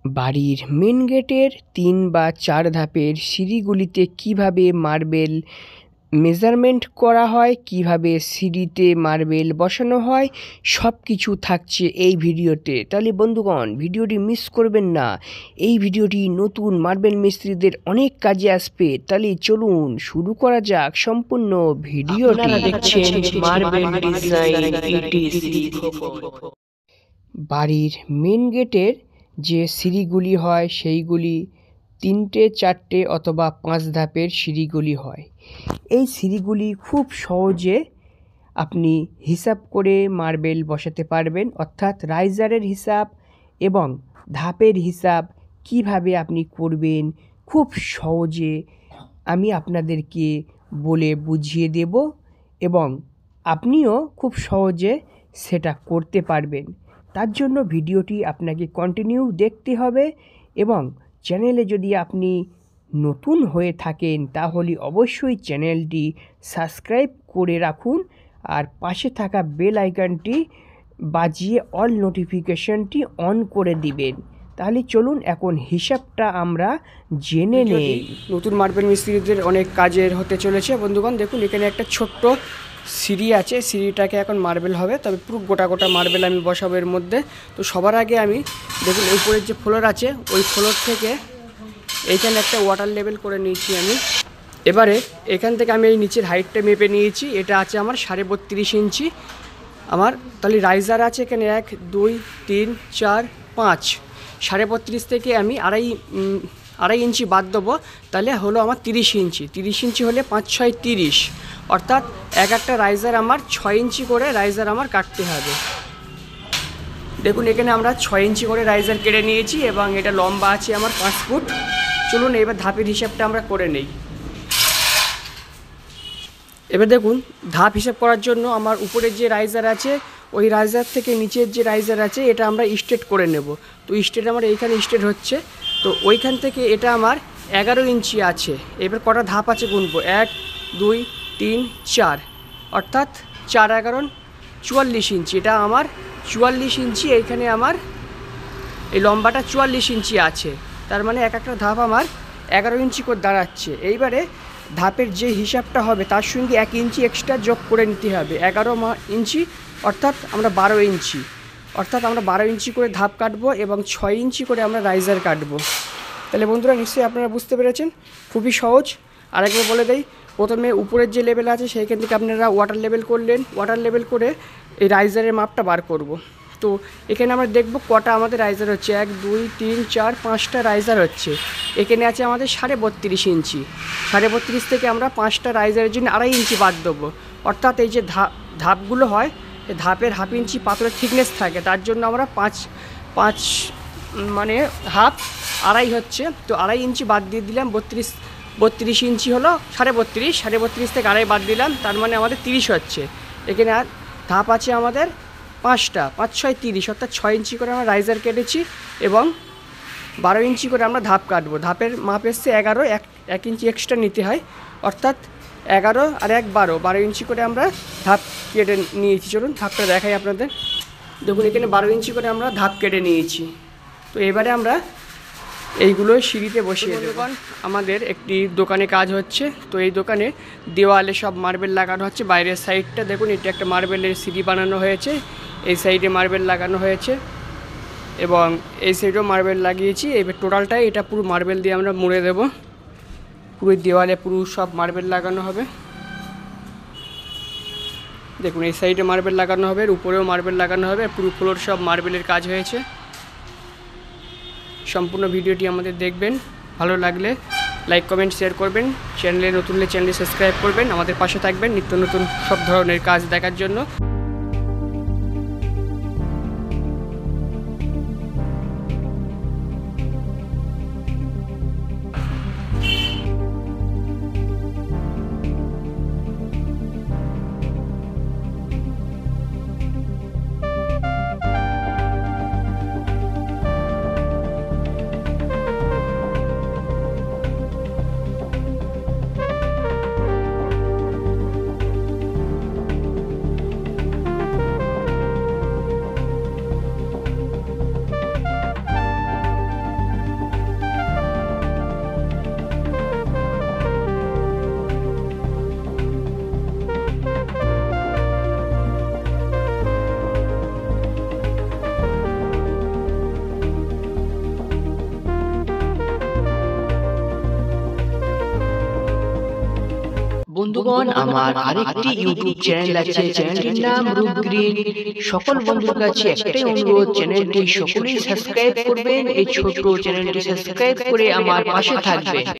বাড়ির মেন গেটের ৩ বা ৪ ধাপের সিঁড়িগুলিতে কিভাবে মার্বেল মেজারমেন্ট করা হয়, কিভাবে সিঁড়িতে মার্বেল বসানো হয়, সব কিছু থাকছে এই ভিডিওতে। তাহলে বন্ধুগণ, ভিডিওটি মিস করবেন না। এই ভিডিওটি নতুন মার্বেল মিস্ত্রিদের অনেক কাজে আসবে। তাহলে চলুন শুরু করা যাক সম্পূর্ণ ভিডিওটি। দেখছেন মার্বেল ডিজাইন ইটিসি। বাড়ির মেন গেটের যে সিঁড়িগুলি হয় সেইগুলি ৩টে ৪টে অথবা ৫ ধাপের সিঁড়িগুলি হয়। এই সিঁড়িগুলি খুব সহজে আপনি হিসাব করে মার্বেল বসাতে পারবেন, অর্থাৎ রাইজারের হিসাব এবং ধাপের হিসাব কিভাবে আপনি করবেন খুব সহজে আমি আপনাদেরকে বলে বুঝিয়ে দেব এবং আপনিও খুব সহজে সেটা করতে পারবেন। তার জন্য ভিডিওটি আপনাকে কন্টিনিউ দেখতে হবে এবং চ্যানেলে যদি আপনি নতুন হয়ে থাকেন তাহলে অবশ্যই চ্যানেলটি সাবস্ক্রাইব করে রাখুন আর পাশে থাকা বেল আইকনটি বাজিয়ে অল নোটিফিকেশনটি অন করে দিবেন। তাহলে চলুন এখন হিসাবটা আমরা জেনে নেই। নতুন মার্বেল মিস্ত্রিদের অনেক কাজের হতে চলেছে বন্ধুগণ। দেখুন এখানে একটা ছোট্ট সিঁড়ি আছে, সিঁড়িটাকে এখন মার্বেল হবে, তবে পুরো গোটা গোটা মার্বেল আমি বসাবো এর মধ্যে। তো সবার আগে আমি দেখুন উপরের যে ফ্লোর আছে ওই ফ্লোর থেকে এইখানে একটা ওয়াটার লেভেল করে নিয়েছি আমি। এবারে এখান থেকে আমি এই নিচের হাইটটা মেপে নিয়েছি, এটা আছে আমার 32.5 ইঞ্চি আমার। তাহলে রাইজার আছে এখানে 1 2 3 4 5, 32.5 থেকে আমি আড়াই ইঞ্চি বাদ দেবো, তাহলে হলো আমার 30 ইঞ্চি। 30 ইঞ্চি হলে 5 6 30, অর্থাৎ একটা রাইজার আমার 6 ইঞ্চি করে রাইজার আমার কাটতে হবে। দেখুন এখানে আমরা 6 ইঞ্চি করে রাইজার কেটে নিয়েছি এবং এটা লম্বা আছে আমার 5 ফুট। চলুন এবার ধাপের হিসাবটা আমরা করে নেই। এবার দেখুন ধাপ হিসাব করার জন্য আমার উপরের যে রাইজার আছে ওই রাইজার থেকে নিচের যে রাইজার আছে এটা আমরা স্ট্রেট করে নেব। তো স্ট্রেট আমার এইখানে স্ট্রেট হচ্ছে, তো ওইখান থেকে এটা আমার 11 ইঞ্চি আছে। এবার কটা ধাপ আছে গুনবো, 1 2 3 4, অর্থাৎ 4 11 44 ইঞ্চি। এটা আমার 44 ইঞ্চি, এইখানে আমার এই লম্বাটা 44 ইঞ্চি আছে। তার মানে একটা ধাপ আমার 11 ইঞ্চি করে দাঁড়াচ্ছে। এইবারে ধাপের যে হিসাবটা হবে তার সঙ্গে 1 ইঞ্চি এক্সট্রা যোগ করে নিতে হবে, 11 ইঞ্চি, অর্থাৎ আমরা 12 ইঞ্চি। অর্থাৎ আমরা 12 ইঞ্চি করে ধাপ কাটবো এবং 6 ইঞ্চি করে আমরা রাইজার কাটবো। তাহলে বন্ধুরা নিশ্চয়ই আপনারা বুঝতে পেরেছেন, খুবই সহজ। আরেকবার বলে দেই, প্রথমে উপরের যে লেভেল আছে সেইখান থেকে আপনারা ওয়াটার লেভেল করলেন, ওয়াটার লেভেল করে এই রাইজারের মাপটা বার করব। তো এখানে আমরা দেখব কটা আমাদের রাইজার হচ্ছে, 1 2 3 4 5টা রাইজার হচ্ছে। এখানে আছে আমাদের 32.5 ইঞ্চি। 32.5 থেকে আমরা 5টা রাইজারের জন্য আড়াই ইঞ্চি বাদ দেবো। অর্থাৎ এই যে ধাপগুলো হয়, এই ধাপের হাফ ইঞ্চি পাথরের থিকনেস থাকে, তার জন্য আমরা 5 মানে হাফ আড়াই হচ্ছে, তো আড়াই ইঞ্চি বাদ দিয়ে দিলাম। 32 ইঞ্চি হলো 32.5, 32.5 থেকে আড়াই বাদ দিলাম, তার মানে আমাদের 30 হচ্ছে। এখানে আর ধাপ আছে আমাদের 5টা, 5 6 30, অর্থাৎ 6 ইঞ্চি করে আমরা রাইজার কেটেছি এবং 12 ইঞ্চি করে আমরা ধাপ কাটবো। ধাপের মাপ এসছে 11, 1 ইঞ্চি এক্সট্রা নিতে হয়, অর্থাৎ 11 আর 1 12 ইঞ্চি করে আমরা ধাপ কেটে নিয়েছি। চলুন ধাপটা দেখাই আপনাদের। দেখুন এখানে 12 ইঞ্চি করে আমরা ধাপ কেটে নিয়েছি। তো এবারে আমরা এইগুলো সিঁড়িতে বসিয়ে দেব। আমাদের একটি দোকানে কাজ হচ্ছে, তো এই দোকানে দেওয়ালে সব মার্বেল লাগানো হচ্ছে। বাইরের সাইডটা দেখুন, এটা একটা মার্বেলের সিঁড়ি বানানো হয়েছে, এই সাইডে মার্বেল লাগানো হয়েছে এবং এই সাইডেও মার্বেল লাগিয়েছি। এবার টোটালটাই এটা পুরো মার্বেল দিয়ে আমরা মুড়ে দেব। পুরো দেওয়ালে পুরো সব মার্বেল লাগানো হবে। দেখুন এই সাইডে মার্বেল লাগানো হবে, উপরেও মার্বেল লাগানো হবে, পুরো ফ্লোর সব মার্বেলের কাজ হয়েছে। সম্পূর্ণ ভিডিওটি আমাদের দেখবেন, ভালো লাগলে লাইক কমেন্ট শেয়ার করবেন, চ্যানেলে নতুন হলে চ্যানেলটি সাবস্ক্রাইব করবেন, আমাদের পাশে থাকবেন নিত্য নতুন সব ধরনের কাজ দেখার জন্য। বন্ধুগণ, আমার আরেকটি ইউটিউব চ্যানেল আছে, চ্যানেলটির নাম রূপ গ্রিন। সকল বন্ধুর কাছে একটাই অনুরোধ, চ্যানেলটি সকলেই সাবস্ক্রাইব করবেন। এই ছোট চ্যানেলটি সাবস্ক্রাইব করে আমার পাশে থাকবেন।